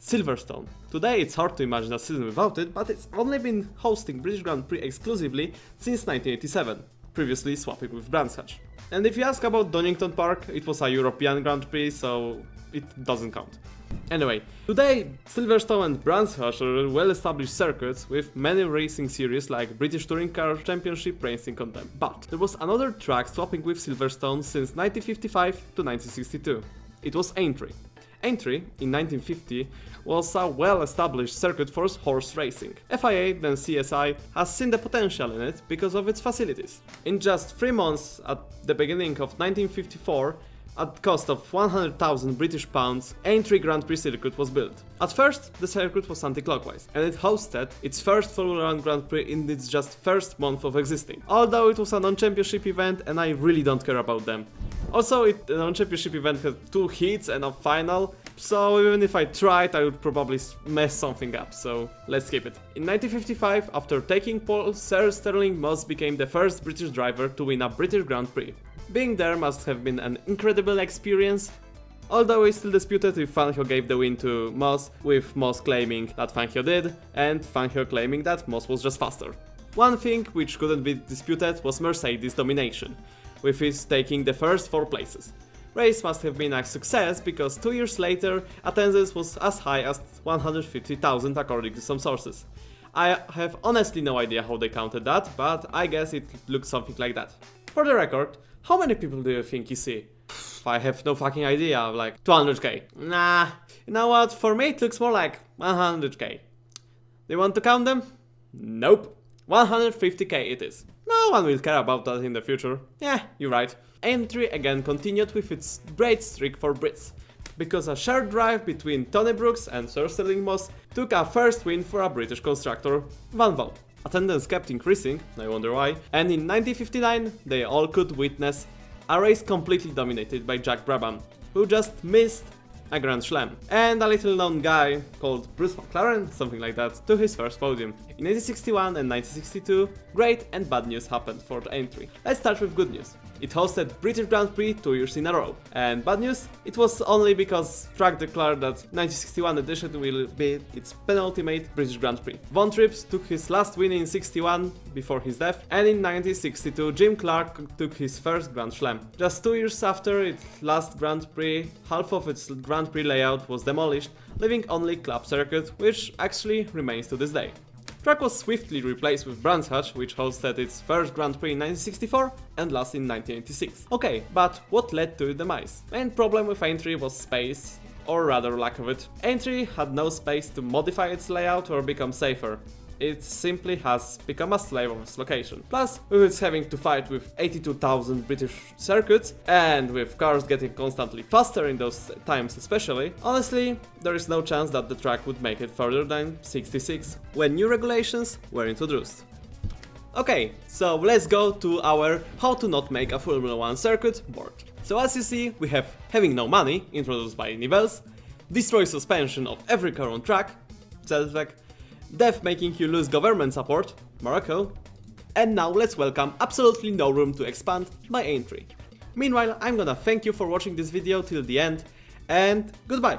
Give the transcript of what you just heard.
Silverstone. Today it's hard to imagine a season without it, but it's only been hosting British Grand Prix exclusively since 1987, previously swapping with Brands Hatch. And if you ask about Donington Park, it was a European Grand Prix, so it doesn't count. Anyway, today Silverstone and Brands Hatch are well-established circuits with many racing series like British Touring Car Championship racing on them. But there was another track swapping with Silverstone since 1955 to 1962. It was Aintree. Aintree, in 1950, was a well-established circuit for horse racing. FIA, then CSI, has seen the potential in it because of its facilities. In just 3 months, at the beginning of 1954, at cost of 100,000 British pounds, Aintree Grand Prix circuit was built. At first, the circuit was anti-clockwise, and it hosted its first Formula 1 Grand Prix in its just first month of existing. Although it was a non-championship event, and I really don't care about them. Also, the non-championship event had 2 heats and a final, so even if I tried, I would probably mess something up, so let's skip it. In 1955, after taking pole, Sir Sterling Moss became the first British driver to win a British Grand Prix. Being there must have been an incredible experience, although it's still disputed if Fangio gave the win to Moss, with Moss claiming that Fangio did, and Fangio claiming that Moss was just faster. One thing which couldn't be disputed was Mercedes' domination, with his taking the first 4 places. Race must have been a success because 2 years later attendance was as high as 150,000 according to some sources. I have honestly no idea how they counted that, but I guess it looked something like that. For the record, how many people do you think you see? I have no fucking idea, like 200k. Nah, you know what, for me it looks more like 100k. Do you want to count them? Nope. 150k it is. No one will care about that in the future. Yeah, you're right. Aintree again continued with its great streak for Brits, because a shared drive between Tony Brooks and Sir Sterling Moss took a first win for a British constructor, Van Val. Attendance kept increasing, I wonder why, and in 1959 they all could witness a race completely dominated by Jack Brabham, who just missed a Grand Slam, and a little known guy called Bruce McLaren, something like that, to his first podium. In 1961 and 1962, great and bad news happened for the Aintree. Let's start with good news. It hosted British Grand Prix 2 years in a row. And bad news? It was only because track declared that 1961 edition will be its penultimate British Grand Prix. Von Trips took his last win in 61 before his death, and in 1962 Jim Clark took his first Grand Slam. Just 2 years after its last Grand Prix, half of its Grand Prix layout was demolished, leaving only Club Circuit, which actually remains to this day. Track was swiftly replaced with Brands Hatch, which hosted its first Grand Prix in 1964 and last in 1986. Okay, but what led to its demise? Main problem with Aintree was space, or rather lack of it. Aintree had no space to modify its layout or become safer. It simply has become a slave of its location. Plus, with its having to fight with 82,000 British circuits, and with cars getting constantly faster in those times especially, honestly, there is no chance that the track would make it further than 66, when new regulations were introduced. Okay, so let's go to our How to Not Make a Formula 1 Circuit board. So as you see, we have Having No Money, introduced by Nivelles, Destroy Suspension of Every Car on Track, Zelzwek, Death Making You Lose Government Support, Morocco, and now let's welcome Absolutely No Room to Expand by Aintree. Meanwhile, I'm gonna thank you for watching this video till the end, and goodbye!